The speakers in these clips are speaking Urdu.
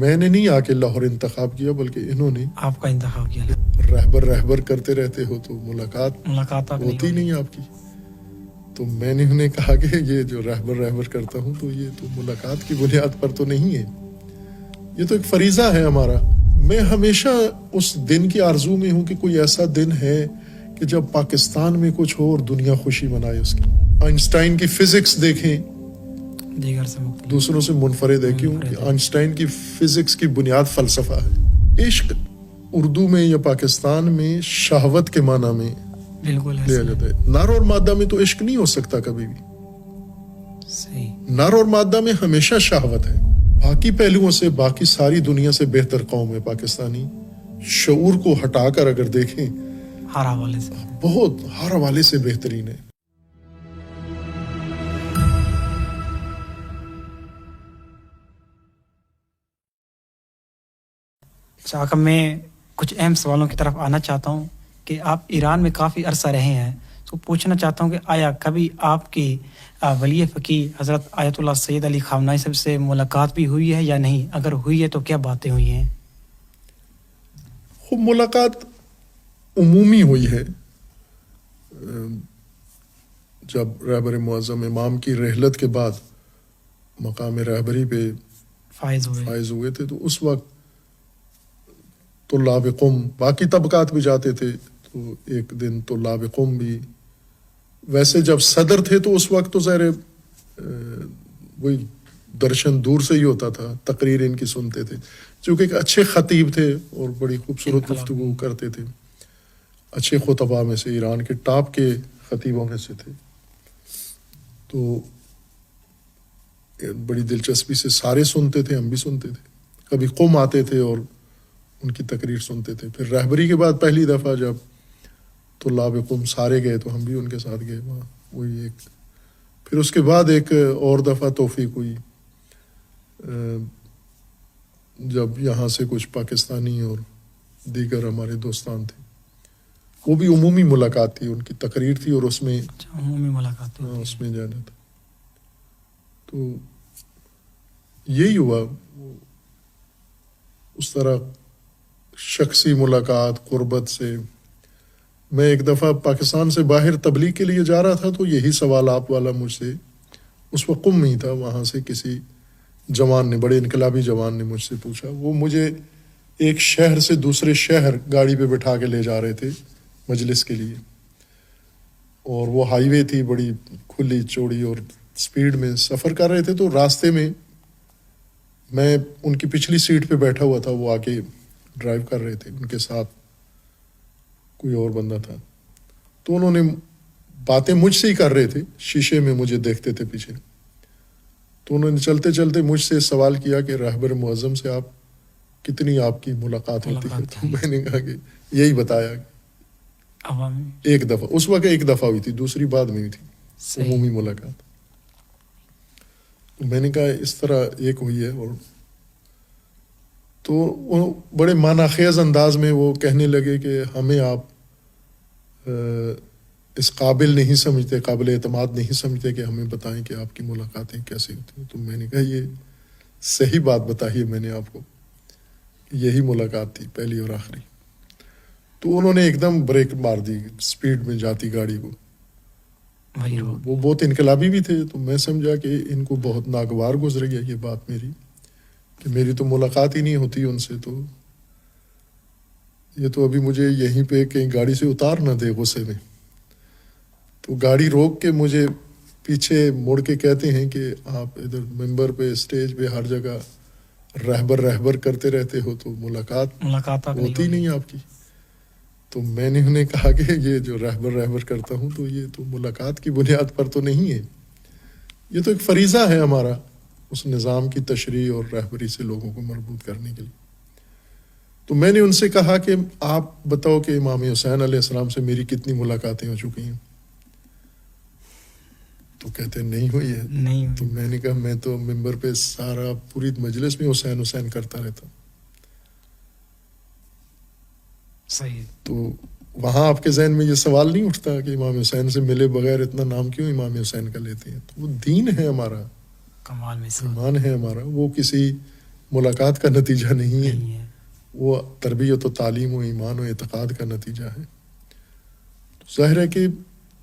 میں نے نہیں آ کے لاہور انتخاب کیا بلکہ انہوں نے آپ کا انتخاب کیا. رہبر کرتے رہتے ہو تو ملاقات ہوتی نہیں آپ کی. تو میں نے انہیں کہا کہ یہ جو رہبر کرتا ہوں تو یہ تو ملاقات کی بنیاد پر تو نہیں ہے, یہ تو ایک فریضہ ہے ہمارا. میں ہمیشہ اس دن کی آرزو میں ہوں کہ کوئی ایسا دن ہے کہ جب پاکستان میں کچھ ہو اور دنیا خوشی منائے اس کی. آئنسٹائن کی فزکس دیکھیں, دیگر سے دوسروں سے منفرد ہے, کیوں کہ آئنسٹائن کی فزکس کی بنیاد فلسفہ ہے. عشق اردو میں یا پاکستان میں شہوت کے معنی میں بالکل لیا جاتا ہے. نر اور مادہ میں تو عشق نہیں ہو سکتا کبھی بھی. صحیح. نر اور مادہ میں ہمیشہ شہوت ہے. باقی پہلوؤں سے باقی ساری دنیا سے بہتر قوم ہے پاکستانی. شعور کو ہٹا کر اگر دیکھیں ہر حوالے سے بہت ہر حوالے سے بہترین ہے. اچھا, میں کچھ اہم سوالوں کی طرف آنا چاہتا ہوں کہ آپ ایران میں کافی عرصہ رہے ہیں, تو پوچھنا چاہتا ہوں کہ آیا کبھی آپ کی ولی فقیہ حضرت آیت اللہ سید علی خامنہئی صاحب سے ملاقات بھی ہوئی ہے یا نہیں؟ اگر ہوئی ہے تو کیا باتیں ہوئی ہیں؟ خوب ملاقات عمومی ہوئی ہے. جب رہبر معظم امام کی رحلت کے بعد مقام رہبری پہ فائز ہوئے تھے تو اس وقت طلاب قم باقی طبقات بھی جاتے تھے, تو ایک دن طلاب قم بھی. ویسے جب صدر تھے تو اس وقت تو ظاہر وہی درشن دور سے ہی ہوتا تھا, تقریر ان کی سنتے تھے, چونکہ ایک اچھے خطیب تھے اور بڑی خوبصورت گفتگو کرتے تھے. اچھے خطباء میں سے, ایران کے ٹاپ کے خطیبوں میں سے تھے. تو بڑی دلچسپی سے سارے سنتے تھے, ہم بھی سنتے تھے. کبھی قم آتے تھے اور ان کی تقریر سنتے تھے. پھر رہبری کے بعد پہلی دفعہ جب طلاب قم سارے گئے تو ہم بھی ان کے ساتھ گئے وہاں. وہی ایک پھر اس کے بعد ایک اور دفعہ توفیق ہوئی جب یہاں سے کچھ پاکستانی اور دیگر ہمارے دوستان تھے, وہ بھی عمومی ملاقات تھی, ان کی تقریر تھی اور اس میں عمومی ملاقات اس میں جانا تھا. تو یہی ہوا. اس طرح شخصی ملاقات قربت سے. میں ایک دفعہ پاکستان سے باہر تبلیغ کے لیے جا رہا تھا تو یہی سوال آپ والا مجھ سے, اس وقت قم نہیں تھا, وہاں سے کسی جوان نے, بڑے انقلابی جوان نے مجھ سے پوچھا. وہ مجھے ایک شہر سے دوسرے شہر گاڑی پہ بٹھا کے لے جا رہے تھے مجلس کے لیے, اور وہ ہائی وے تھی بڑی کھلی چوڑی اور سپیڈ میں سفر کر رہے تھے. تو راستے میں میں ان کی پچھلی سیٹ پہ بیٹھا ہوا تھا, وہ آگے ڈرائیو کر رہے تھے, ان کے ساتھ کوئی اور بندہ تھا. تو انہوں نے باتیں مجھ سے ہی کر رہے تھے, شیشے میں مجھے دیکھتے تھے پیچھے. تو انہوں نے چلتے چلتے مجھ سے سوال کیا کہ رہبر معظم سے آپ کتنی آپ کی ملاقات ہوتی ہے؟ تو میں نے کہا کہ یہی بتایا ایک دفعہ. اس وقت ایک دفعہ ہوئی تھی, دوسری بعد میں ہوئی تھی عمومی ملاقات. میں نے کہا اس طرح ایک ہوئی ہے. اور تو وہ بڑے معنی خیز انداز میں وہ کہنے لگے کہ ہمیں آپ اس قابل نہیں سمجھتے, قابل اعتماد نہیں سمجھتے کہ ہمیں بتائیں کہ آپ کی ملاقاتیں کیسے ہوتی ہیں. تو میں نے کہا یہ صحیح بات بتائی ہے میں نے آپ کو, یہی ملاقات تھی پہلی اور آخری. تو انہوں نے ایک دم بریک مار دی سپیڈ میں جاتی گاڑی کو. وہ بہت انقلابی بھی تھے, تو میں سمجھا کہ ان کو بہت ناگوار گزر گیا یہ بات میری, کہ میری تو ملاقات ہی نہیں ہوتی ان سے. تو یہ تو ابھی مجھے یہیں پہ کہیں گاڑی سے اتار نہ دے غصے میں. تو گاڑی روک کے مجھے پیچھے مڑ کے کہتے ہیں کہ آپ ادھر ممبر پہ اسٹیج پہ ہر جگہ رہبر کرتے رہتے ہو تو ملاقات ہوتی نہیں آپ کی. تو میں نے انہیں کہا کہ یہ جو رہبر کرتا ہوں تو یہ تو ملاقات کی بنیاد پر تو نہیں ہے, یہ تو ایک فریضہ ہے ہمارا اس نظام کی تشریح اور رہبری سے لوگوں کو مربوط کرنے کے لیے. تو میں نے ان سے کہا کہ آپ بتاؤ کہ امام حسین علیہ السلام سے میری کتنی ملاقاتیں ہو چکی ہیں؟ تو کہتے ہیں نہیں ہوئی ہے. تو میں نے کہا میں تو ممبر پہ سارا پوری مجلس میں حسین کرتا رہتا. صحیح. تو وہاں آپ کے ذہن میں یہ سوال نہیں اٹھتا کہ امام حسین سے ملے بغیر اتنا نام کیوں امام حسین کا لیتے ہیں؟ تو وہ دین ہے ہمارا, کمال میں ایمان ہے ہمارا, وہ کسی ملاقات کا نتیجہ نہیں ہے، نہیں ہے. وہ تربیت و تعلیم و ایمان و اعتقاد کا نتیجہ ہے. ظاہر ہے کہ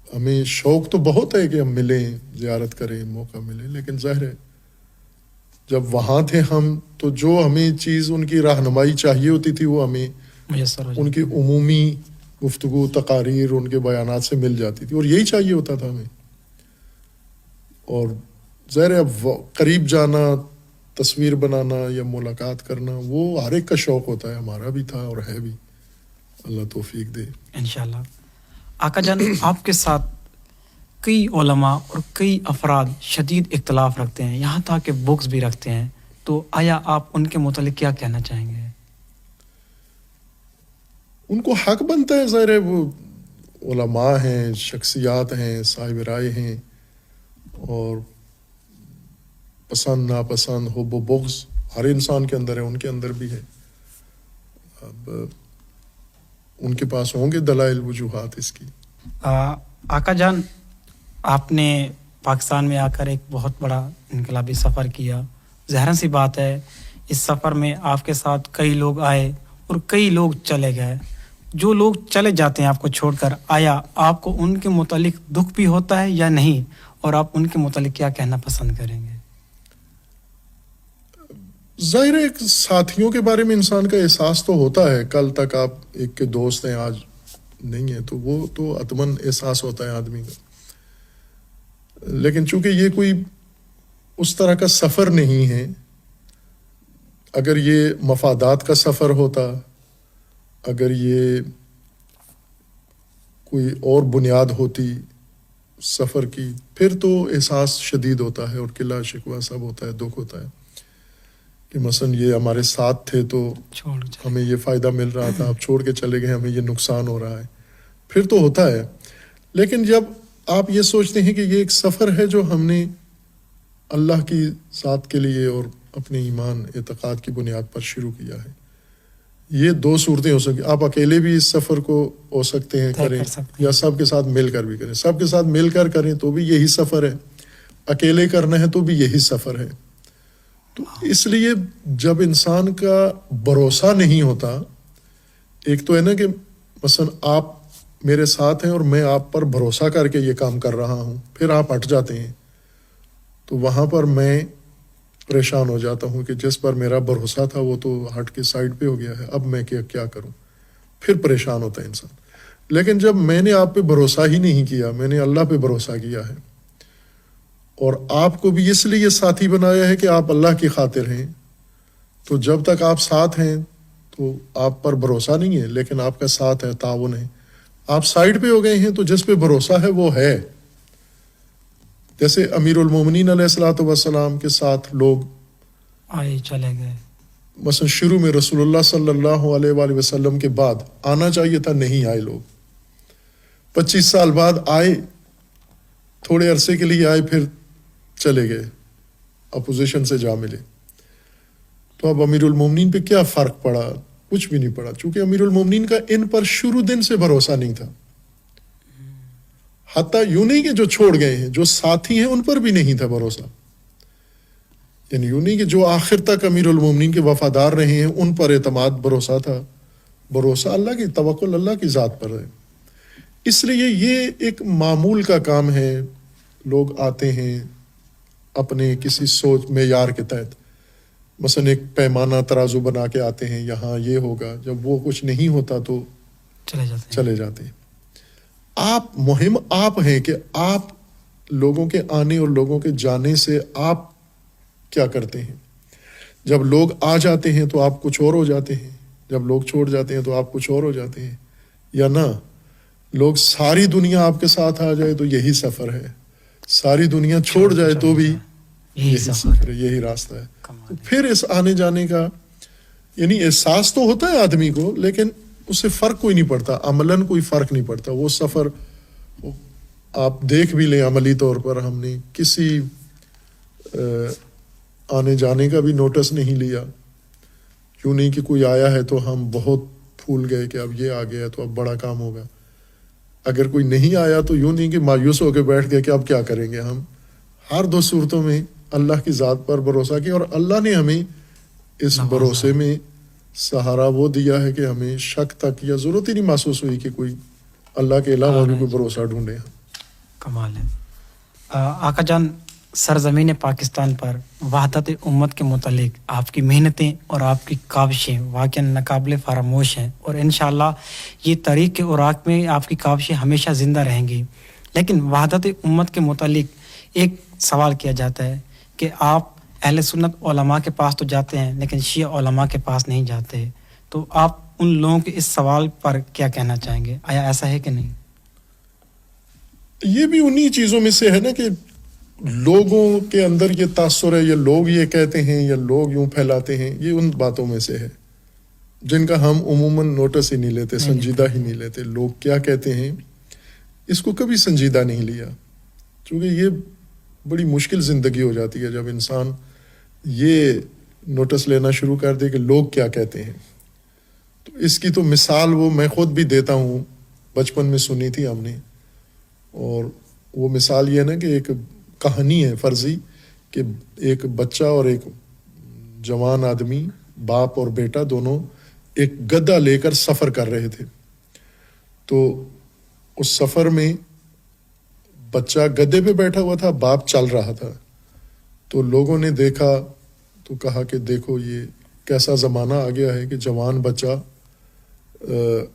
ہمیں شوق تو بہت ہے کہ ہم ملیں، زیارت کریں، موقع ملے، لیکن ظاہر ہے جب وہاں تھے ہم تو جو ہمیں چیز ان کی رہنمائی چاہیے ہوتی تھی وہ ہمیں میسر ہو ان کی جاتا ہے. عمومی گفتگو، تقاریر، ان کے بیانات سے مل جاتی تھی، اور یہی چاہیے ہوتا تھا ہمیں. اور ظاہر ہے اب قریب جانا، تصویر بنانا یا ملاقات کرنا وہ ہر ایک کا شوق ہوتا ہے، ہمارا بھی تھا اور ہے بھی. اللہ توفیق دے. انشاءاللہ. آقا جان، آپ کے ساتھ کئی علماء اور کئی افراد شدید اختلاف رکھتے ہیں، یہاں تک کہ بغض بھی رکھتے ہیں، تو آیا آپ ان کے متعلق کیا کہنا چاہیں گے؟ ان کو حق بنتا ہے، ظاہر ہے وہ علماء ہیں، شخصیات ہیں، صاحب رائے ہیں، اور پسند ناپسند، حب و بغض ہر انسان کے اندر ہے، ان کے اندر بھی ہے. اب ان کے پاس ہوں گے دلائل، وجوہات اس کی. آقا جان، آپ نے پاکستان میں آ کر ایک بہت بڑا انقلابی سفر کیا. ظاہر سی بات ہے اس سفر میں آپ کے ساتھ کئی لوگ آئے اور کئی لوگ چلے گئے. جو لوگ چلے جاتے ہیں آپ کو چھوڑ کر، آیا آپ کو ان کے متعلق دکھ بھی ہوتا ہے یا نہیں، اور آپ ان کے متعلق کیا کہنا پسند کریں گے؟ ظاہر ہے ایک ساتھیوں کے بارے میں انسان کا احساس تو ہوتا ہے. کل تک آپ ایک کے دوست ہیں، آج نہیں ہیں، تو وہ تو عطمن احساس ہوتا ہے آدمی کا. لیکن چونکہ یہ کوئی اس طرح کا سفر نہیں ہے، اگر یہ مفادات کا سفر ہوتا، اگر یہ کوئی اور بنیاد ہوتی سفر کی، پھر تو احساس شدید ہوتا ہے اور قلہ شکوہ سب ہوتا ہے، دکھ ہوتا ہے کہ مثلا یہ ہمارے ساتھ تھے تو چھوڑ چلے. ہمیں یہ فائدہ مل رہا تھا، اب چھوڑ کے چلے گئے، ہمیں یہ نقصان ہو رہا ہے، پھر تو ہوتا ہے. لیکن جب آپ یہ سوچتے ہیں کہ یہ ایک سفر ہے جو ہم نے اللہ کی ذات کے لیے اور اپنے ایمان اعتقاد کی بنیاد پر شروع کیا ہے، یہ دو صورتیں ہو سکتی. آپ اکیلے بھی اس سفر کو ہو سکتے ہیں طے کریں، کر سکتے ہیں. یا سب کے ساتھ مل کر بھی کریں. سب کے ساتھ مل کر کریں تو بھی یہی سفر ہے، اکیلے کرنا ہے تو بھی یہی سفر ہے. تو اس لیے جب انسان کا بھروسہ نہیں ہوتا، ایک تو ہے نا کہ مثلا آپ میرے ساتھ ہیں اور میں آپ پر بھروسہ کر کے یہ کام کر رہا ہوں، پھر آپ ہٹ جاتے ہیں، تو وہاں پر میں پریشان ہو جاتا ہوں کہ جس پر میرا بھروسہ تھا وہ تو ہٹ کے سائڈ پہ ہو گیا ہے، اب میں کیا کروں. پھر پریشان ہوتا ہے انسان. لیکن جب میں نے آپ پہ بھروسہ ہی نہیں کیا، میں نے اللہ پہ بھروسہ کیا ہے، اور آپ کو بھی اس لیے ساتھی بنایا ہے کہ آپ اللہ کی خاطر ہیں، تو جب تک آپ ساتھ ہیں تو آپ پر بھروسہ نہیں ہے لیکن آپ کا ساتھ ہے، تعاون ہے. آپ سائڈ پہ ہو گئے ہیں تو جس پہ بھروسہ ہے وہ ہے. جیسے امیر المومنین علیہ الصلوۃ والسلام کے ساتھ لوگ آئے چلے گئے. مثلا شروع میں رسول اللہ صلی اللہ علیہ وآلہ وسلم کے بعد آنا چاہیے تھا، نہیں آئے لوگ. 25 سال بعد آئے، تھوڑے عرصے کے لیے آئے، پھر چلے گئے، اپوزیشن سے جا ملے. تو اب امیر المومنین پہ کیا فرق پڑا؟ کچھ بھی نہیں پڑا، چونکہ امیر المومنین کا ان پر شروع دن سے بھروسہ نہیں تھا. حتیٰ یوں نہیں کہ جو چھوڑ گئے ہیں، جو ساتھی ہیں ان پر بھی نہیں تھا بھروسہ. یعنی یوں نہیں کہ جو آخر تک امیر المومنین کے وفادار رہے ہیں ان پر اعتماد، بھروسہ تھا. بھروسہ اللہ کی، توکل اللہ کی ذات پر ہے. اس لیے یہ ایک معمول کا کام ہے. لوگ آتے ہیں اپنے کسی سوچ معیار کے تحت، مثلا ایک پیمانہ ترازو بنا کے آتے ہیں، یہاں یہ ہوگا، جب وہ کچھ نہیں ہوتا تو چلے جاتے ہیں. آپ مہم آپ ہیں کہ آپ لوگوں کے آنے اور لوگوں کے جانے سے آپ کیا کرتے ہیں. جب لوگ آ جاتے ہیں تو آپ کچھ اور ہو جاتے ہیں، جب لوگ چھوڑ جاتے ہیں تو آپ کچھ اور ہو جاتے ہیں. یا نہ لوگ ساری دنیا آپ کے ساتھ آ جائے تو یہی سفر ہے، ساری دنیا چھوڑ جائے تو بھی یہی سفر ہے، یہی راستہ ہے. تو پھر اس آنے جانے کا یعنی احساس تو ہوتا ہے آدمی کو، لیکن اس سے فرق کوئی نہیں پڑتا، عملاً کوئی فرق نہیں پڑتا. وہ سفر آپ دیکھ بھی لیں عملی طور پر، ہم نے کسی آنے جانے کا بھی نوٹس نہیں لیا. کیوں نہیں کہ کوئی آیا ہے تو ہم بہت پھول گئے کہ اب یہ آ گیا تو اب بڑا کام ہوگا. اگر کوئی نہیں آیا تو یوں نہیں کہ مایوس ہو کے بیٹھ گئے کہ اب کیا کریں گے. ہم ہر دو صورتوں میں اللہ کی ذات پر بھروسہ کیا، اور اللہ نے ہمیں اس بھروسے میں سہارا وہ دیا ہے کہ ہمیں شک تک یا ضرورت ہی نہیں محسوس ہوئی کہ کوئی اللہ کے علاوہ بھی کوئی بھروسہ ڈھونڈے. کمال ہے. آقا جان، سرزمین پاکستان پر وحدت امت کے متعلق آپ کی محنتیں اور آپ کی کاوشیں واقعاً ناقابل فراموش ہیں، اور انشاءاللہ یہ تاریخ کے اوراق میں آپ کی کاوشیں ہمیشہ زندہ رہیں گی. لیکن وحدت امت کے متعلق ایک سوال کیا جاتا ہے کہ آپ اہل سنت علماء کے پاس تو جاتے ہیں لیکن شیعہ علماء کے پاس نہیں جاتے، تو آپ ان لوگوں کے اس سوال پر کیا کہنا چاہیں گے؟ آیا ایسا ہے کہ نہیں؟ یہ بھی انہی چیزوں میں سے ہے نا کہ لوگوں کے اندر یہ تاثر ہے، یا لوگ یہ کہتے ہیں یا لوگ یوں پھیلاتے ہیں، یہ ان باتوں میں سے ہے جن کا ہم عموماً نوٹس ہی نہیں لیتے، سنجیدہ ہی نہیں لیتے. لوگ کیا کہتے ہیں اس کو کبھی سنجیدہ نہیں لیا، چونکہ یہ بڑی مشکل زندگی ہو جاتی ہے جب انسان یہ نوٹس لینا شروع کر دے کہ لوگ کیا کہتے ہیں. تو اس کی تو مثال وہ میں خود بھی دیتا ہوں، بچپن میں سنی تھی ہم نے، اور وہ مثال یہ ہے نا کہ ایک کہانی ہے فرضی کہ ایک بچہ اور ایک جوان آدمی، باپ اور بیٹا دونوں ایک گدھا لے کر سفر کر رہے تھے. تو اس سفر میں بچہ گدھے پہ بیٹھا ہوا تھا، باپ چل رہا تھا. تو لوگوں نے دیکھا تو کہا کہ دیکھو یہ کیسا زمانہ آ گیا ہے کہ جوان بچہ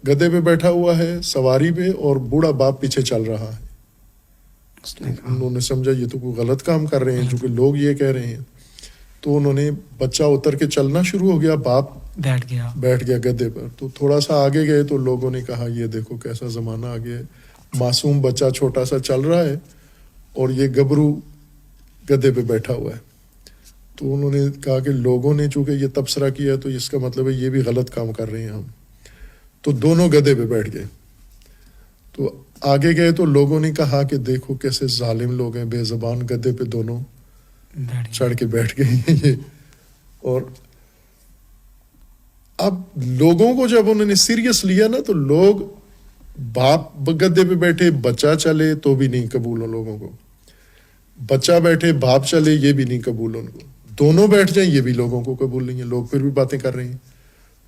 گدھے پہ بیٹھا ہوا ہے سواری پہ، اور بوڑھا باپ پیچھے چل رہا ہے. انہوں نے سمجھا یہ تو کوئی غلط کام کر رہے ہیں چونکہ لوگ یہ کہہ رہے ہیں. تو انہوں نے بچہ اتر کے چلنا شروع ہو گیا، باپ بیٹھ گیا گدھے پر. تو تھوڑا سا آگے گئے تو لوگوں نے کہا یہ دیکھو کیسا زمانہ آ گیا ہے، معصوم بچہ چھوٹا سا چل رہا ہے اور یہ گبرو گدھے پہ بیٹھا ہوا ہے. تو انہوں نے کہا کہ لوگوں نے چونکہ یہ تبصرہ کیا ہے تو اس کا مطلب ہے یہ بھی غلط کام کر رہے ہیں ہم. تو دونوں گدھے پہ بیٹھ گئے. تو آگے گئے تو لوگوں نے کہا کہ دیکھو کیسے ظالم لوگ ہیں، بے زبان گدھے پہ دونوں چڑھ کے بیٹھ گئے ہیں یہ. اور اب لوگوں کو جب انہوں نے سیریس لیا نا تو لوگ باپ گدھے پہ بیٹھے، بچہ چلے تو بھی نہیں قبول ان لوگوں کو، بچہ بیٹھے باپ چلے یہ بھی نہیں قبول ان کو، دونوں بیٹھ جائیں یہ بھی لوگوں کو قبول نہیں ہے. لوگ پھر بھی باتیں کر رہے ہیں.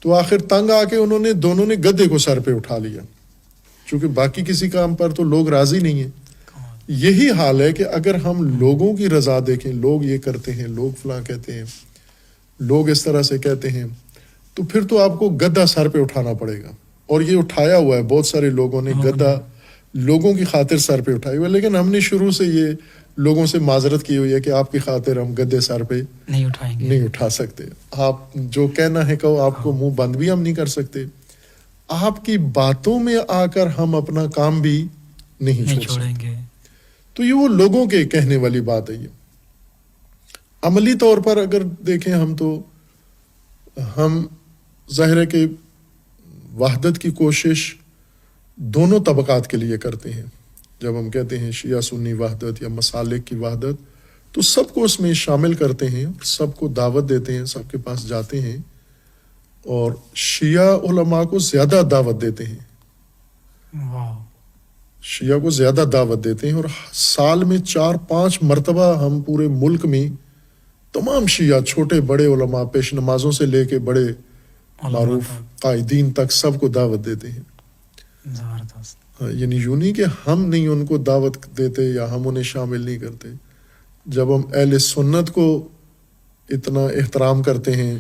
تو آخر تنگ آ کے دونوں نے گدھے کو سر پہ اٹھا لیا، چونکہ باقی کسی کام پر تو لوگ راضی نہیں ہیں. یہی حال ہے کہ اگر ہم لوگوں کی رضا دیکھیں، لوگ یہ کرتے ہیں، لوگ فلاں کہتے ہیں، لوگ اس طرح سے کہتے ہیں، تو پھر تو آپ کو گدھا سر پہ اٹھانا پڑے گا. اور یہ اٹھایا ہوا ہے، بہت سارے لوگوں نے گدھا لوگوں کی خاطر سر پہ اٹھائی ہوا ہے. لیکن ہم نے شروع سے یہ لوگوں سے معذرت کی ہوئی ہے کہ آپ کی خاطر ہم گدھے سر پہ نہیں اٹھا سکتے. آپ جو کہنا ہے کہو، آپ کو منہ بند بھی ہم نہیں کر سکتے. آپ کی باتوں میں آ کر ہم اپنا کام بھی نہیں چھوڑیں گے. تو یہ وہ لوگوں کے کہنے والی بات ہے. یہ عملی طور پر اگر دیکھیں ہم تو ہم ظاہر ہے کہ وحدت کی کوشش دونوں طبقات کے لیے کرتے ہیں. جب ہم کہتے ہیں شیعہ سنی وحدت یا مسالک کی وحدت تو سب کو اس میں شامل کرتے ہیں، سب کو دعوت دیتے ہیں، سب کے پاس جاتے ہیں، اور شیعہ علماء کو زیادہ دعوت دیتے ہیں. شیعہ کو زیادہ دعوت دیتے ہیں، اور سال میں 4-5 مرتبہ ہم پورے ملک میں تمام شیعہ چھوٹے بڑے علماء، پیش نمازوں سے لے کے بڑے معروف قائدین تک سب کو دعوت دیتے ہیں. یعنی یوں نہیں کہ ہم نہیں ان کو دعوت دیتے یا ہم انہیں شامل نہیں کرتے. جب ہم اہل سنت کو اتنا احترام کرتے ہیں،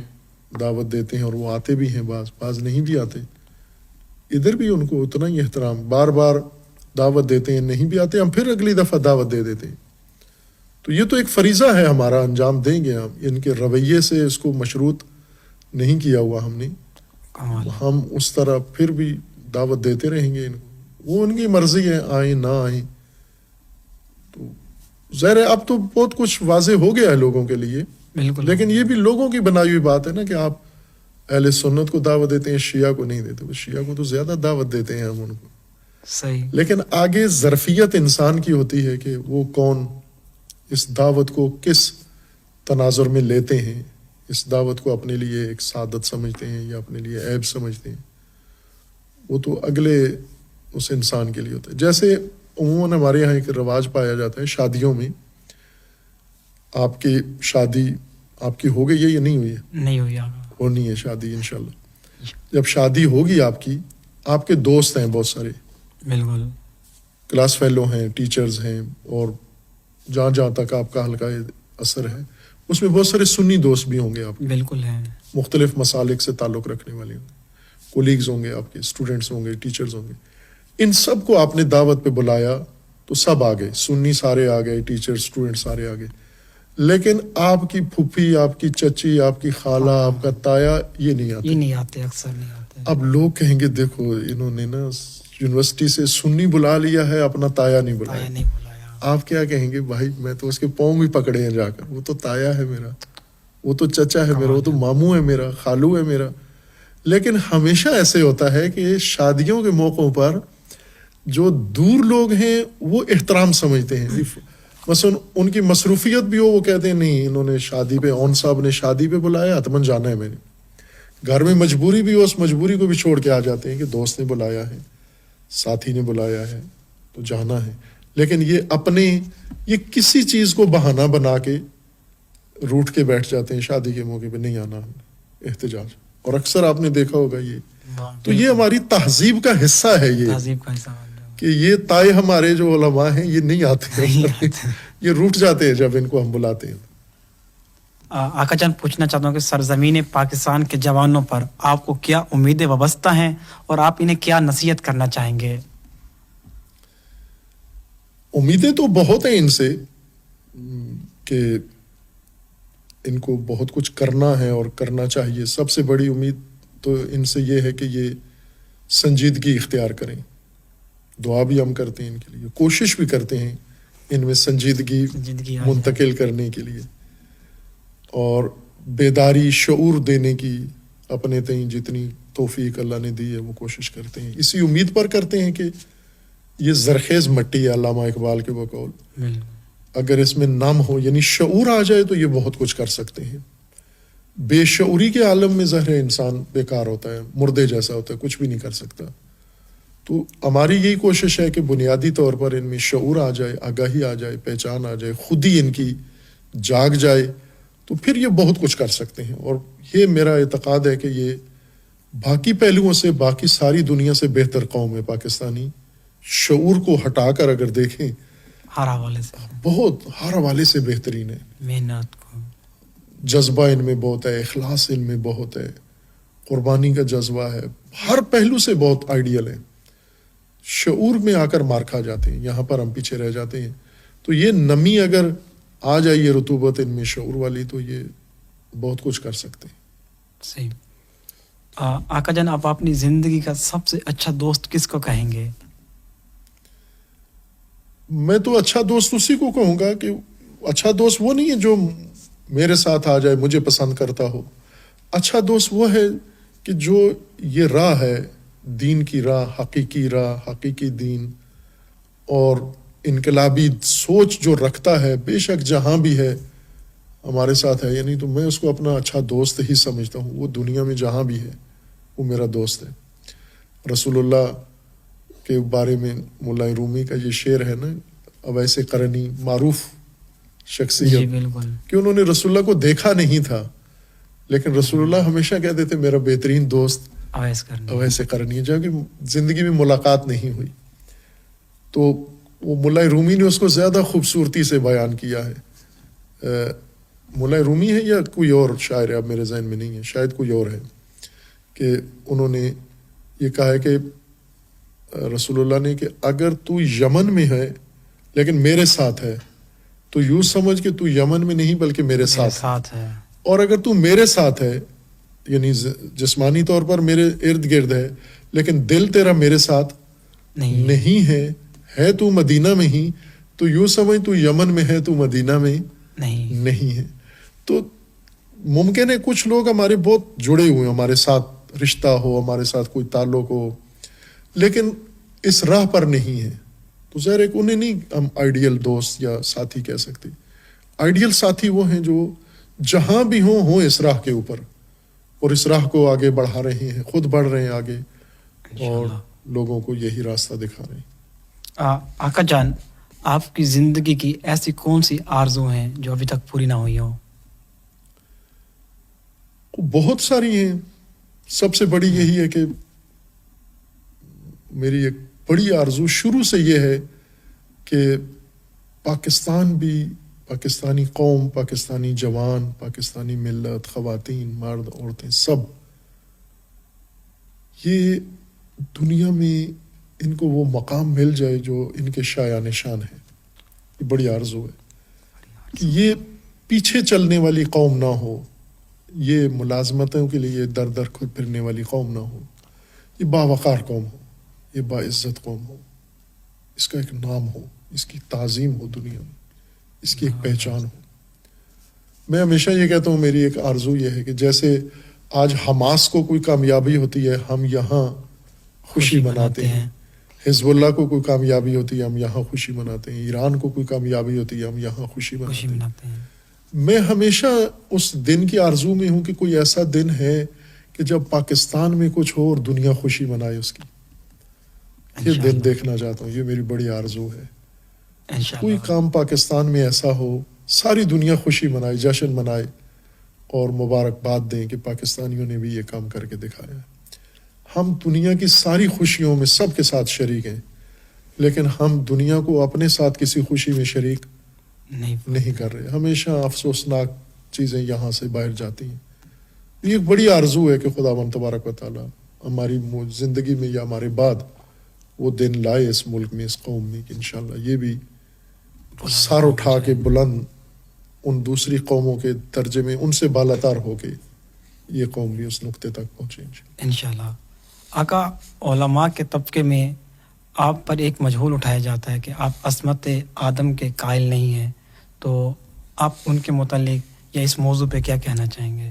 دعوت دیتے ہیں، اور وہ آتے بھی ہیں، بعض نہیں بھی آتے، ادھر بھی ان کو اتنا ہی احترام، بار بار دعوت دیتے ہیں، نہیں بھی آتے ہم پھر اگلی دفعہ دعوت دے دیتے ہیں. تو یہ تو ایک فریضہ ہے ہمارا، انجام دیں گے ہم. ان کے رویے سے اس کو مشروط نہیں کیا ہوا ہم نے، ہم اس طرح پھر بھی دعوت دیتے رہیں گے. ان کو وہ ان کی مرضی ہے، آئیں نہ آئیں. تو ظاہر ہے اب تو بہت کچھ واضح ہو گیا ہے لوگوں کے لیے، لیکن یہ بھی لوگوں کی بنائی ہوئی بات ہے نا کہ آپ اہل سنت کو دعوت دیتے ہیں، شیعہ کو نہیں دیتے. شیعہ کو تو زیادہ دعوت دیتے ہیں ہم ان کو. صحیح. لیکن آگے ظرفیت انسان کی ہوتی ہے کہ وہ کون اس دعوت کو کس تناظر میں لیتے ہیں، اس دعوت کو اپنے لیے ایک سعادت سمجھتے ہیں یا اپنے لیے عیب سمجھتے ہیں. وہ تو اگلے اس انسان کے لیے ہوتا ہے. جیسے عموماً ہمارے یہاں ایک رواج پایا جاتا ہے شادیوں میں، آپ کی شادی آپ کی ہو گئی ہے یا نہیں ہوئی ہے؟ نہیں ہوئی آقا. ہونی ہے شادی انشاءاللہ. جب شادی ہوگی آپ کی، آپ کے دوست ہیں بہت سارے، بالکل. کلاس فیلو ہیں، ٹیچرز ہیں، اور جہاں جہاں تک آپ کا حلقہ اثر ہے اس میں بہت سارے سنی دوست بھی ہوں گے آپ کے، بالکل ہے. مختلف مسالک سے تعلق رکھنے والے ہوں گے، کولیگز ہوں گے آپ کے، اسٹوڈنٹس ہوں گے، ٹیچرز ہوں گے. ان سب کو آپ نے دعوت پہ بلایا تو سب آ گئے، سنی سارے آ گئے، ٹیچر اسٹوڈنٹ سارے آ گئے، لیکن آپ کی پھوپھی، آپ کی چچی، آپ کی خالہ، آپ کا تایا یہ نہیں یہ آتے. نہیں آتے، اکثر نہیں آتے. اب لوگ کہیں گے دیکھو انہوں نے نا یونیورسٹی سے سنی بلا لیا ہے، اپنا تایا نہیں بلایا. آیا نہیں بلایا. آپ کیا کہیں گے؟ بھائی میں تو اس کے پاؤں بھی پکڑے ہیں جا کر، وہ تو تایا ہے میرا، وہ تو چچا ہے میرا، وہ تو ماموں ہے میرا، خالو ہے میرا. لیکن ہمیشہ ایسے ہوتا ہے کہ شادیوں کے موقعوں پر جو دور لوگ ہیں وہ احترام سمجھتے ہیں. مثلا ان کی مصروفیت بھی ہو، وہ کہتے ہیں نہیں انہوں نے شادی پہ، اون صاحب نے شادی پہ بلایا، حتمن جانا ہے میں نے. گھر میں مجبوری بھی ہو، اس مجبوری کو بھی چھوڑ کے آ جاتے ہیں کہ دوست نے بلایا ہے، ساتھی نے بلایا ہے تو جانا ہے. لیکن یہ کسی چیز کو بہانہ بنا کے روٹ کے بیٹھ جاتے ہیں شادی کے موقع پہ، نہیں آنا احتجاج. اور اکثر آپ نے دیکھا ہوگا تو یہ ہماری تہذیب کا حصہ ہے، یہ تہذیب کا حصہ کہ یہ تائے ہمارے جو علماء ہیں یہ نہیں آتے ہیں، یہ روٹ جاتے ہیں جب ان کو ہم بلاتے ہیں. آقا جان پوچھنا چاہتا ہوں کہ سرزمین پاکستان کے جوانوں پر آپ کو کیا امیدیں وابستہ ہیں اور آپ انہیں کیا نصیحت کرنا چاہیں گے؟ امیدیں تو بہت ہیں ان سے کہ ان کو بہت کچھ کرنا ہے اور کرنا چاہیے. سب سے بڑی امید تو ان سے یہ ہے کہ یہ سنجیدگی اختیار کریں. دعا بھی ہم کرتے ہیں ان کے لیے، کوشش بھی کرتے ہیں ان میں سنجیدگی منتقل کرنے کے لیے، اور بیداری، شعور دینے کی اپنے تئیں جتنی توفیق اللہ نے دی ہے وہ کوشش کرتے ہیں. اسی امید پر کرتے ہیں کہ یہ زرخیز مٹی ہے، علامہ اقبال کے بقول، اگر اس میں نم ہو یعنی شعور آ جائے تو یہ بہت کچھ کر سکتے ہیں. بے شعوری کے عالم میں ظاہر انسان بیکار ہوتا ہے، مردے جیسا ہوتا ہے، کچھ بھی نہیں کر سکتا. تو ہماری یہی کوشش ہے کہ بنیادی طور پر ان میں شعور آ جائے، آگاہی آ جائے، پہچان آ جائے، خود ہی ان کی جاگ جائے تو پھر یہ بہت کچھ کر سکتے ہیں. اور یہ میرا اعتقاد ہے کہ یہ باقی پہلوؤں سے، باقی ساری دنیا سے بہتر قوم ہے پاکستانی. شعور کو ہٹا کر اگر دیکھیں ہر حوالے سے، بہت ہر حوالے سے بہترین ہے. محنت کو، جذبہ ان میں بہت ہے، اخلاص ان میں بہت ہے، قربانی کا جذبہ ہے، ہر پہلو سے بہت آئیڈیل ہے. شعور میں آ کر مار کھا جاتے ہیں، یہاں پر ہم پیچھے رہ جاتے ہیں. تو یہ نمی اگر آ جائے، یہ رطوبت ان میں شعور والی، تو یہ بہت کچھ کر سکتے ہیں. صحیح. آقا جان آپ اپنی زندگی کا سب سے اچھا دوست کس کو کہیں گے؟ میں تو اچھا دوست اسی کو کہوں گا کہ اچھا دوست وہ نہیں ہے جو میرے ساتھ آ جائے، مجھے پسند کرتا ہو. اچھا دوست وہ ہے کہ جو یہ راہ ہے، دین کی راہ، حقیقی دین اور انقلابی سوچ جو رکھتا ہے، بے شک جہاں بھی ہے ہمارے ساتھ ہے. یعنی تو میں اس کو اپنا اچھا دوست ہی سمجھتا ہوں. وہ دنیا میں جہاں بھی ہے وہ میرا دوست ہے. رسول اللہ کے بارے میں مولا رومی کا یہ شعر ہے نا، اویس قرنی، معروف شخصیت، کہ انہوں نے رسول اللہ کو دیکھا نہیں تھا، لیکن رسول اللہ ہمیشہ کہتے تھے میرا بہترین دوست اویس قرنی، جبکہ زندگی میں ملاقات نہیں ہوئی. تو وہ مولا رومی نے اس کو زیادہ خوبصورتی سے بیان کیا ہے. مولا رومی ہے یا کوئی اور شاعر ہے، اب میرے ذہن میں نہیں ہے، شاید کوئی اور ہے، کہ انہوں نے یہ کہا ہے کہ رسول اللہ نے کہ اگر تو یمن میں ہے لیکن میرے ساتھ ہے تو یوں سمجھ کہ تو یمن میں نہیں بلکہ میرے ساتھ ہے. اور اگر تو میرے ساتھ ہے یعنی جسمانی طور پر میرے ارد گرد ہے لیکن دل تیرا میرے ساتھ نہیں ہے تو مدینہ میں ہی، تو یوں سمجھ تو یمن میں ہے تو مدینہ میں نہیں ہے. تو ممکن ہے کچھ لوگ ہمارے بہت جڑے ہوئے، ہمارے ساتھ رشتہ ہو، ہمارے ساتھ کوئی تعلق ہو، لیکن اس راہ پر نہیں ہے. تو ظاہر ایک انہیں نہیں ہم آئیڈیل دوست یا ساتھی کہہ سکتے. آئیڈیل ساتھی وہ ہیں جو جہاں بھی ہوں اس راہ کے اوپر، اور اس راہ کو آگے بڑھا رہے ہیں، خود بڑھ رہے ہیں آگے اور لوگوں کو یہی راستہ دکھا رہے ہیں. آقا جان آپ کی زندگی کی ایسی کون سی آرزو ہیں جو ابھی تک پوری نہ ہوئی ہو؟ بہت ساری ہیں. سب سے بڑی یہی ہے کہ میری ایک بڑی آرزو شروع سے یہ ہے کہ پاکستان بھی، پاکستانی قوم، پاکستانی جوان، پاکستانی ملت، خواتین، مرد، عورتیں، سب یہ دنیا میں ان کو وہ مقام مل جائے جو ان کے شایان نشان ہے. یہ بڑی آرزو ہے کہ یہ پیچھے چلنے والی قوم نہ ہو، یہ ملازمتوں کے لیے در در خود پھرنے والی قوم نہ ہو، یہ باوقار قوم ہو، یہ باعزت قوم ہو، اس کا ایک نام ہو، اس کی تعظیم ہو دنیا میں، اس کی ایک پہچان ہو. میں ہمیشہ یہ کہتا ہوں، میری ایک آرزو یہ ہے کہ جیسے آج حماس کو کوئی کامیابی ہوتی ہے ہم یہاں خوشی مناتے ہیں، حزب اللہ کو کوئی کامیابی ہوتی ہے ہم یہاں خوشی مناتے ہیں، ایران کو کوئی کامیابی ہوتی ہے ہم یہاں خوشی مناتے ہیں. میں ہمیشہ اس دن کی آرزو میں ہوں کہ کوئی ایسا دن ہے کہ جب پاکستان میں کچھ ہو اور دنیا خوشی منائے اس کی. یہ دن دیکھنا چاہتا ہوں، یہ میری بڑی آرزو ہے. کوئی کام پاکستان میں ایسا ہو ساری دنیا خوشی منائے، جشن منائے اور مبارکباد دیں کہ پاکستانیوں نے بھی یہ کام کر کے دکھایا ہے. ہم دنیا کی ساری خوشیوں میں سب کے ساتھ شریک ہیں، لیکن ہم دنیا کو اپنے ساتھ کسی خوشی میں شریک نہیں کر رہے. ہمیشہ افسوسناک چیزیں یہاں سے باہر جاتی ہیں. یہ ایک بڑی آرزو ہے کہ خداوند تبارک و تعالیٰ ہماری زندگی میں یا ہمارے بعد وہ دن لائے اس ملک میں، اس قوم میں، کہ انشاءاللہ یہ بھی سر اٹھا کے بلند ان دوسری قوموں کے درجے میں ان سے بالاتر ہو کے یہ قوم بھی اس نقطے تک پہنچے انشاءاللہ. آقا، علماء کے طبقے میں آپ پر ایک مجہول اٹھایا جاتا ہے کہ آپ عصمت آدم کے قائل نہیں ہیں، تو آپ ان کے متعلق یا اس موضوع پہ کیا کہنا چاہیں گے؟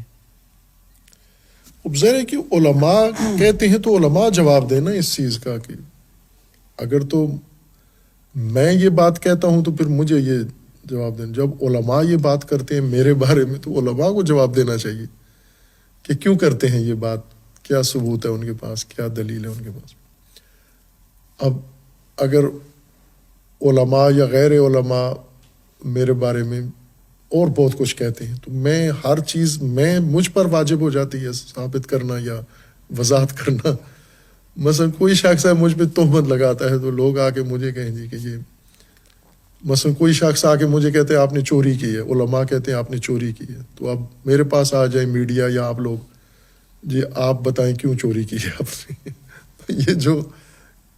اب ظاہر ہے کہ علماء کہتے ہیں تو علماء جواب دینا اس چیز کا، کہ اگر تو میں یہ بات کہتا ہوں تو پھر مجھے یہ جواب دینا. جب علماء یہ بات کرتے ہیں میرے بارے میں تو علماء کو جواب دینا چاہیے کہ کیوں کرتے ہیں یہ بات، کیا ثبوت ہے ان کے پاس، کیا دلیل ہے ان کے پاس. اب اگر علماء یا غیر علماء میرے بارے میں اور بہت کچھ کہتے ہیں تو میں ہر چیز مجھ پر واجب ہو جاتی ہے ثابت کرنا یا وضاحت کرنا. مثلا کوئی شخص ہے مجھ پہ تہمت لگاتا ہے تو لوگ آ کے مجھے کہیں جی کہ یہ، مثلا کوئی شخص آ کے مجھے کہتے ہیں آپ نے چوری کی ہے، علماء کہتے ہیں آپ نے چوری کی ہے، تو اب میرے پاس آ جائے میڈیا یا آپ لوگ، جی آپ بتائیں کیوں چوری کی ہے آپ نے. یہ جو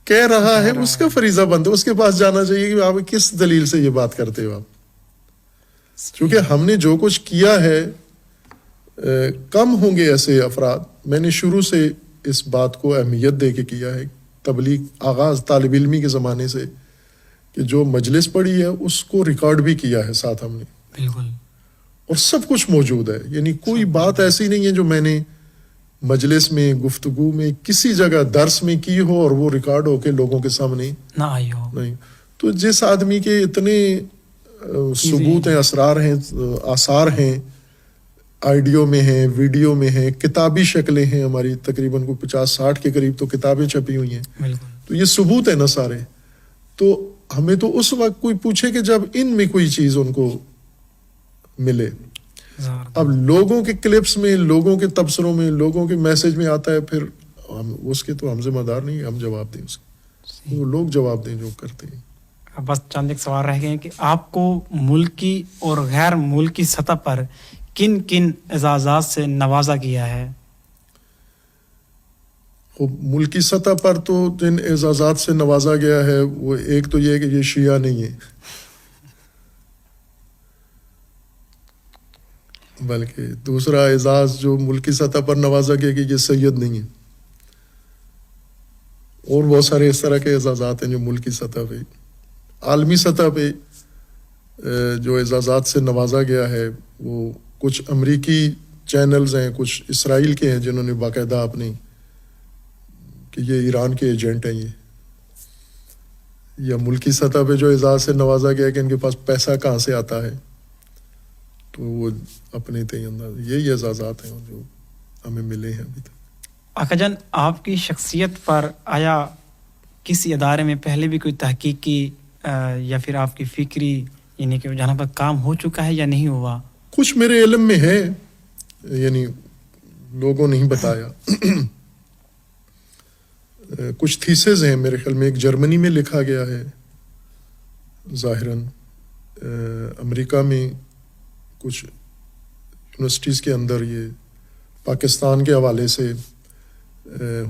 کہہ رہا ہے اس کا فریضہ بند ہے، اس کے پاس جانا چاہیے کہ آپ کس دلیل سے یہ بات کرتے ہو آپ. کیونکہ ہم نے جو کچھ کیا ہے، کم ہوں گے ایسے افراد. میں نے شروع سے اس بات کو اہمیت دے کے کیا ہے، تبلیغ آغاز طالب علمی کے زمانے سے، کہ جو مجلس پڑھی ہے اس کو ریکارڈ بھی کیا ہے ساتھ ہم نے، بالکل، اور سب کچھ موجود ہے. یعنی کوئی بات ایسی نہیں ہے جو میں نے مجلس میں، گفتگو میں، کسی جگہ درس میں کی ہو اور وہ ریکارڈ ہو کے لوگوں کے سامنے نہ آئی ہو. نہیں. تو جس آدمی کے اتنے ثبوت ہیں، اسرار ہیں، آثار ہیں، آئیڈیو میں ہیں، ویڈیو میں ہیں، کتابی شکلیں ہیں، ہماری تقریباً کو 50-60 کے قریب تو کتابیں چھپی ہوئی ہیں، تو یہ ثبوت ہے نا سارے. تو ہمیں تو اس وقت کوئی پوچھے کہ جب ان میں کوئی چیز ان کو ملے. اب لوگوں کے کلپس میں، لوگوں کے تبصروں میں، لوگوں کے میسج میں آتا ہے، پھر ہم اس کے تو ہم ذمہ دار نہیں، ہم جواب دیں اس کے، وہ لوگ جواب دیں جو کرتے ہیں. بس چند ایک سوال رہ گئے ہیں کہ آپ کو ملکی اور غیر ملکی سطح پر کن کن اعزازات سے نوازا گیا ہے؟ ملکی سطح پر تو جن اعزازات سے نوازا گیا ہے وہ ایک تو یہ ہے کہ یہ شیعہ نہیں ہے، بلکہ دوسرا اعزاز جو ملکی سطح پر نوازا گیا کہ یہ سید نہیں ہے. اور بہت سارے اس طرح کے اعزازات ہیں جو ملکی سطح پہ. عالمی سطح پہ جو اعزازات سے نوازا گیا ہے وہ کچھ امریکی چینلز ہیں، کچھ اسرائیل کے ہیں جنہوں نے باقاعدہ اپنی کہ یہ ایران کے ایجنٹ ہیں. یہ یا ملکی سطح پہ جو اعزاز سے نوازا گیا کہ ان کے پاس پیسہ کہاں سے آتا ہے، تو وہ اپنے تئیں انداز. یہی اعزازات ہیں جو ہمیں ملے ہیں ابھی تک. آقا جان، آپ کی شخصیت پر آیا کسی ادارے میں پہلے بھی کوئی تحقیقی یا پھر آپ کی فکری یعنی کہ جہاں پر کام ہو چکا ہے یا نہیں ہوا؟ کچھ میرے علم میں ہے، یعنی لوگوں نہیں بتایا. کچھ تھیسز ہیں میرے خیال میں، ایک جرمنی میں لکھا گیا ہے ظاہراً، امریکہ میں کچھ یونیورسٹیز کے اندر یہ پاکستان کے حوالے سے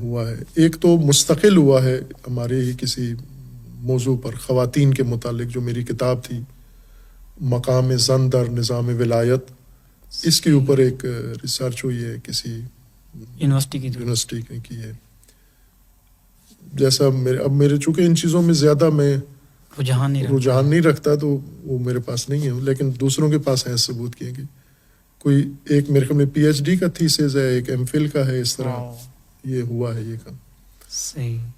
ہوا ہے. ایک تو مستقل ہوا ہے ہمارے ہی کسی موضوع پر، خواتین کے متعلق، جو میری کتاب تھی مقام زن در نظام ولایت، اس کے اوپر ایک ریسرچ ہوئی ہے کسی یونیورسٹی نے کی ہے. جیسا اب میرے چونکہ ان چیزوں میں زیادہ میں رجحان نہیں رکھتا تو وہ میرے پاس نہیں ہے، لیکن دوسروں کے پاس ہیں ثبوت کیے کہ کوئی ایک میرے خیال میں پی ایچ ڈی کا تھیسز ہے، ایک ایم فل کا ہے، اس طرح یہ ہوا ہے یہ کام.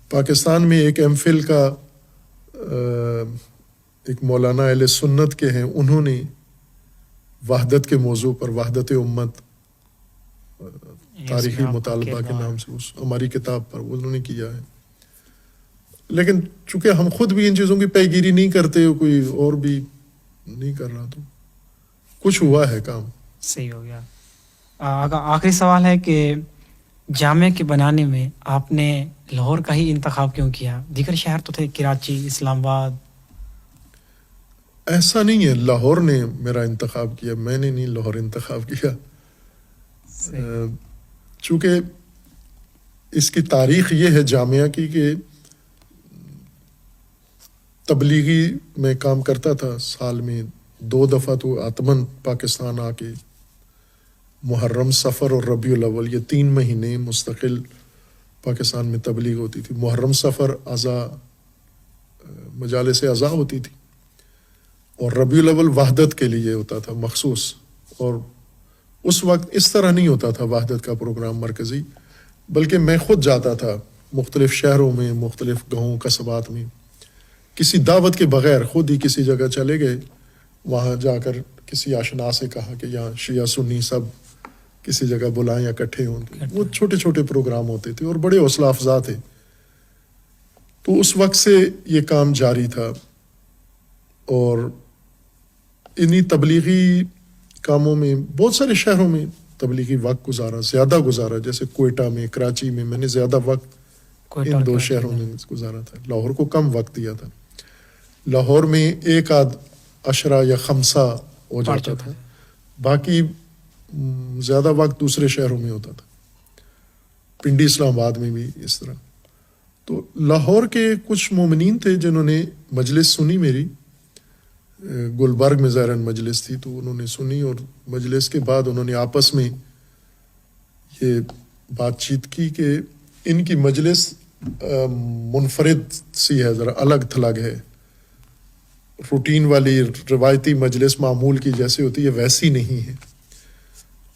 پاکستان میں ایک ایم فل کا ایک مولانا اہل سنت کے ہیں، انہوں نے وحدت کے موضوع پر، وحدت امت تاریخی مطالبہ کے نام سے اس ہماری کتاب پر انہوں نے کیا ہے. لیکن چونکہ ہم خود بھی ان چیزوں کی پیگیری نہیں کرتے، کوئی اور بھی نہیں کر رہا، تو کچھ ہوا ہے کام. صحیح ہو گیا. آخری سوال ہے کہ جامعہ کے بنانے میں آپ نے لاہور کا ہی انتخاب کیوں کیا؟ دیگر شہر تو تھے، کراچی، اسلام آباد. ایسا نہیں ہے لاہور نے میرا انتخاب کیا، میں نے نہیں لاہور انتخاب کیا. چونکہ اس کی تاریخ یہ ہے جامعہ کی کہ تبلیغی میں کام کرتا تھا، سال میں 2 دفعہ تو آتمن پاکستان آ کے محرم، صفر اور ربیع الاول، یہ 3 مہینے مستقل پاکستان میں تبلیغ ہوتی تھی. محرم صفر عزا مجالس عزا ہوتی تھی، اور ربیع الاول وحدت کے لیے ہوتا تھا مخصوص. اور اس وقت اس طرح نہیں ہوتا تھا وحدت کا پروگرام مرکزی، بلکہ میں خود جاتا تھا مختلف شہروں میں، مختلف گاؤں قصبات میں، کسی دعوت کے بغیر خود ہی کسی جگہ چلے گئے، وہاں جا کر کسی آشنا سے کہا کہ یہاں شیعہ سنی سب کسی جگہ بلائیں، اکٹھے ہوں. وہ چھوٹے چھوٹے پروگرام ہوتے تھے اور بڑے حوصلہ افزا تھے. تو اس وقت سے یہ کام جاری تھا، اور انہی تبلیغی کاموں میں بہت سارے شہروں میں تبلیغی وقت زیادہ گزارا، جیسے کوئٹہ میں، کراچی میں میں نے زیادہ وقت ان 2 شہروں میں گزارا تھا. لاہور کو کم وقت دیا تھا. لاہور میں 1 آدھ عشرہ یا 5 ہو جاتا تھا، باقی زیادہ وقت دوسرے شہروں میں ہوتا تھا، پنڈی، اسلام آباد میں بھی اس طرح. تو لاہور کے کچھ مومنین تھے جنہوں نے مجلس سنی میری، گلبرگ میں ظاہراً مجلس تھی، تو انہوں نے سنی، اور مجلس کے بعد انہوں نے آپس میں یہ بات چیت کی کہ ان کی مجلس منفرد سی ہے، ذرا الگ تھلگ ہے، روٹین والی روایتی مجلس معمول کی جیسے ہوتی ہے ویسی نہیں ہے.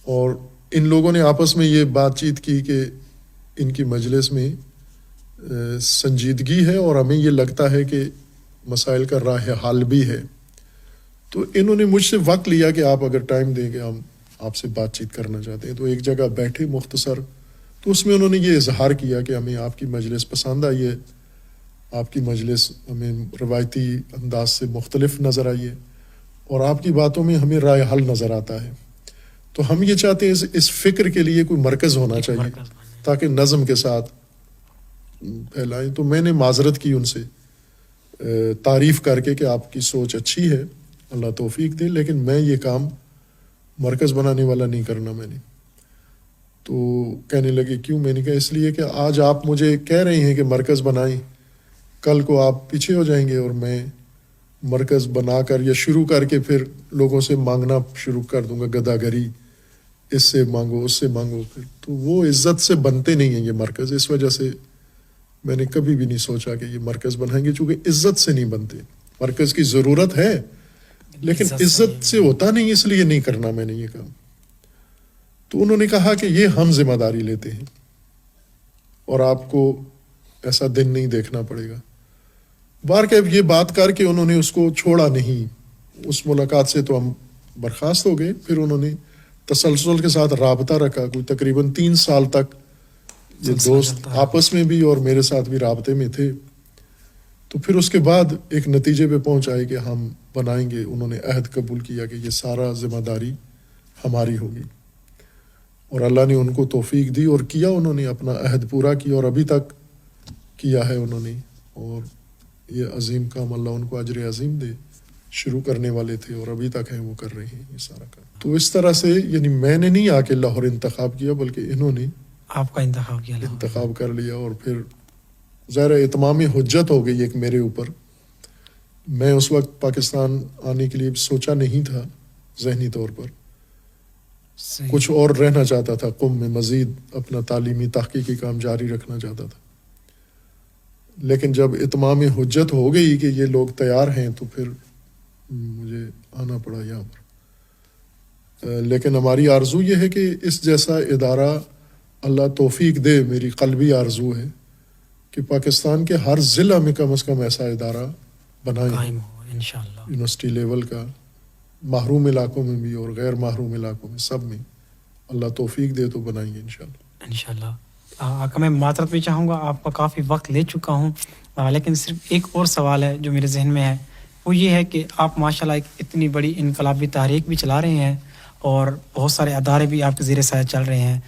اور ان لوگوں نے آپس میں یہ بات چیت کی کہ ان کی مجلس میں سنجیدگی ہے، اور ہمیں یہ لگتا ہے کہ مسائل کا راہ حل بھی ہے. تو انہوں نے مجھ سے وقت لیا کہ آپ اگر ٹائم دیں گے ہم آپ سے بات چیت کرنا چاہتے ہیں. تو ایک جگہ بیٹھے مختصر، تو اس میں انہوں نے یہ اظہار کیا کہ ہمیں آپ کی مجلس پسند آئی ہے، آپ کی مجلس ہمیں روایتی انداز سے مختلف نظر آئی ہے، اور آپ کی باتوں میں ہمیں رائے حل نظر آتا ہے. تو ہم یہ چاہتے ہیں اس فکر کے لیے کوئی مرکز ہونا چاہیے تاکہ نظم کے ساتھ پھیلائیں. تو میں نے معذرت کی ان سے، تعریف کر کے کہ آپ کی سوچ اچھی ہے، اللہ توفیق دے، لیکن میں یہ کام مرکز بنانے والا نہیں کرنا میں نے. تو کہنے لگے کیوں؟ میں نے کہا اس لیے کہ آج آپ مجھے کہہ رہے ہیں کہ مرکز بنائیں، کل کو آپ پیچھے ہو جائیں گے، اور میں مرکز بنا کر یا شروع کر کے پھر لوگوں سے مانگنا شروع کر دوں گا، گداگری، اس سے مانگو اس سے مانگو، پھر تو وہ عزت سے بنتے نہیں ہیں یہ مرکز. اس وجہ سے میں نے کبھی بھی نہیں سوچا کہ یہ مرکز بنائیں گے، چونکہ عزت سے نہیں بنتے. مرکز کی ضرورت ہے لیکن عزت سے ہوتا نہیں، اس لیے نہیں کرنا میں نے یہ کام. تو انہوں نے کہا کہ یہ ہم ذمہ داری لیتے ہیں اور آپ کو ایسا دن نہیں دیکھنا پڑے گا. بار کہ یہ بات کر کے انہوں نے اس کو چھوڑا نہیں. اس ملاقات سے تو ہم برخاست ہو گئے. پھر انہوں نے تسلسل کے ساتھ رابطہ رکھا، کوئی تقریباً 3 سال تک یہ دوست آپس میں بھی اور میرے ساتھ بھی رابطے میں تھے. تو پھر اس کے بعد ایک نتیجے پہ پہنچائے کہ ہم بنائیں گے. انہوں نے عہد قبول کیا کہ یہ سارا ذمہ داری ہماری ہوگی. اور اللہ نے ان کو توفیق دی اور کیا، انہوں نے اپنا عہد پورا کیا اور ابھی تک کیا ہے انہوں نے، اور یہ عظیم کام اللہ ان کو اجر عظیم دے. شروع کرنے والے تھے اور ابھی تک ہیں وہ کر رہے ہیں یہ سارا کام. تو اس طرح سے یعنی میں نے نہیں آ کے لاہور انتخاب کیا بلکہ انہوں نے آپ کا انتخاب کیا لاہور. انتخاب کر لیا، اور پھر ظاہر اتمام حجت ہو گئی ایک میرے اوپر. میں اس وقت پاکستان آنے کے لیے سوچا نہیں تھا ذہنی طور پر، صحیح. کچھ اور رہنا چاہتا تھا قم میں، مزید اپنا تعلیمی تحقیقی کام جاری رکھنا چاہتا تھا. لیکن جب اتمام حجت ہو گئی کہ یہ لوگ تیار ہیں تو پھر مجھے آنا پڑا یہاں پر. لیکن ہماری آرزو یہ ہے کہ اس جیسا ادارہ اللہ توفیق دے، میری قلبی آرزو ہے کہ پاکستان کے ہر ضلع میں کم از کم ایسا ادارہ بنائیں، قائم ہو انشاءاللہ. یونیورسٹی لیول کا، محروم علاقوں میں بھی اور غیر محروم علاقوں میں، سب میں اللہ توفیق دے تو بنائیں گے انشاءاللہ. انشاءاللہ. آقا میں معذرت بھی چاہوں گا، آپ کا کافی وقت لے چکا ہوں، لیکن صرف ایک اور سوال ہے جو میرے ذہن میں ہے، وہ یہ ہے کہ آپ ماشاءاللہ ایک اتنی بڑی انقلابی تحریک بھی چلا رہے ہیں اور بہت سارے ادارے بھی آپ کے زیر سایہ چل رہے ہیں.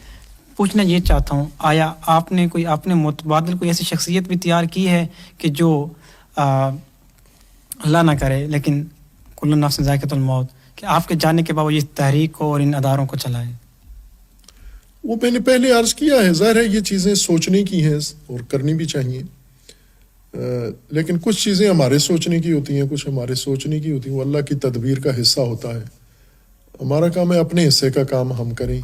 پوچھنا یہ چاہتا ہوں، آیا آپ نے متبادل کوئی ایسی شخصیت بھی تیار کی ہے کہ جو اللہ نہ کرے لیکن کل نفس ذائقۃ الموت، کہ آپ کے جانے کے بعد یہ تحریک کو اور ان اداروں کو چلائے؟ وہ میں نے پہلے عرض کیا ہے، ظاہر ہے یہ چیزیں سوچنے کی ہیں اور کرنی بھی چاہیے، لیکن کچھ چیزیں ہمارے سوچنے کی ہوتی ہیں، کچھ ہمارے سوچنے کی ہوتی ہیں، وہ اللہ کی تدبیر کا حصہ ہوتا ہے. ہمارا کام ہے اپنے حصے کا کام ہم کریں،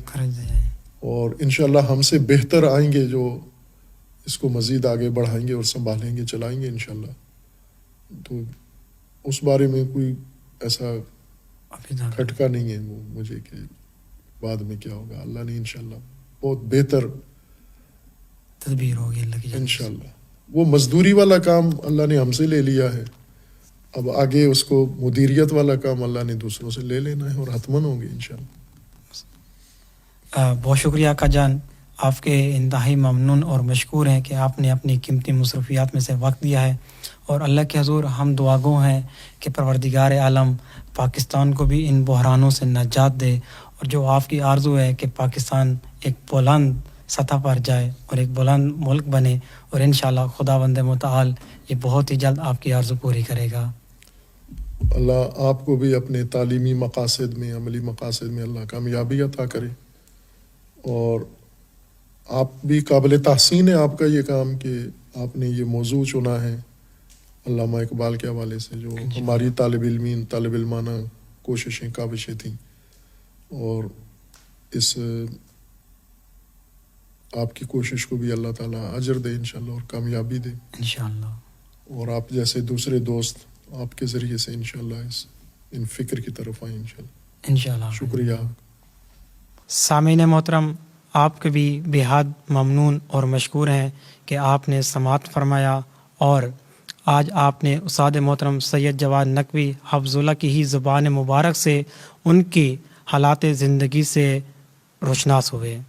اور انشاءاللہ ہم سے بہتر آئیں گے جو اس کو مزید آگے بڑھائیں گے اور سنبھالیں گے، چلائیں گے انشاءاللہ. تو اس بارے میں کوئی ایسا کھٹکا نہیں ہے وہ مجھے کہ بعد میں کیا ہوگا. اللہ نے انشاءاللہ بہت بہتر تدبیر ہوگی اللہ کی جانب سے. انشاءاللہ. وہ مزدوری والا کام اللہ نے ہم سے لے لیا ہے، اب آگے اس کو مدیریت والا کام اللہ نے دوسروں سے لے لینا ہے اور حتماً ہوں گے انشاءاللہ. بہت شکریہ آقا جان، آپ کے انتہائی ممنون اور مشکور ہیں کہ آپ نے اپنی قیمتی مصروفیات میں سے وقت دیا ہے، اور اللہ کے حضور ہم دعا گو ہیں کہ پروردگار عالم پاکستان کو بھی ان بحرانوں سے نجات دے، اور جو آپ کی آرزو ہے کہ پاکستان ایک بلند سطح پر جائے اور ایک بلند ملک بنے، اور انشاءاللہ خداوند متعال یہ بہت ہی جلد آپ کی آرزو پوری کرے گا. اللہ آپ کو بھی اپنے تعلیمی مقاصد میں، عملی مقاصد میں اللہ کامیابی عطا کرے، اور آپ بھی قابل تحسین ہے آپ کا یہ کام کہ آپ نے یہ موضوع چنا ہے علامہ اقبال کے حوالے سے، جو ہماری طالب علمانہ کوششیں کاوشیں تھیں، اور اس آپ کی کوشش کو بھی اللہ تعالیٰ اجر دے انشاءاللہ اور کامیابی دے انشاءاللہ. اور آپ جیسے دوسرے دوست آپ کے ذریعے سے انشاءاللہ ان فکر کی طرف آئیں انشاءاللہ. شکریہ. سامعین محترم، آپ کے بھی بے حد ممنون اور مشکور ہیں کہ آپ نے سماعت فرمایا، اور آج آپ نے استاد محترم سید جواد نقوی حفظ اللہ کی ہی زبان مبارک سے ان کی حالات زندگی سے روشناس ہوئے.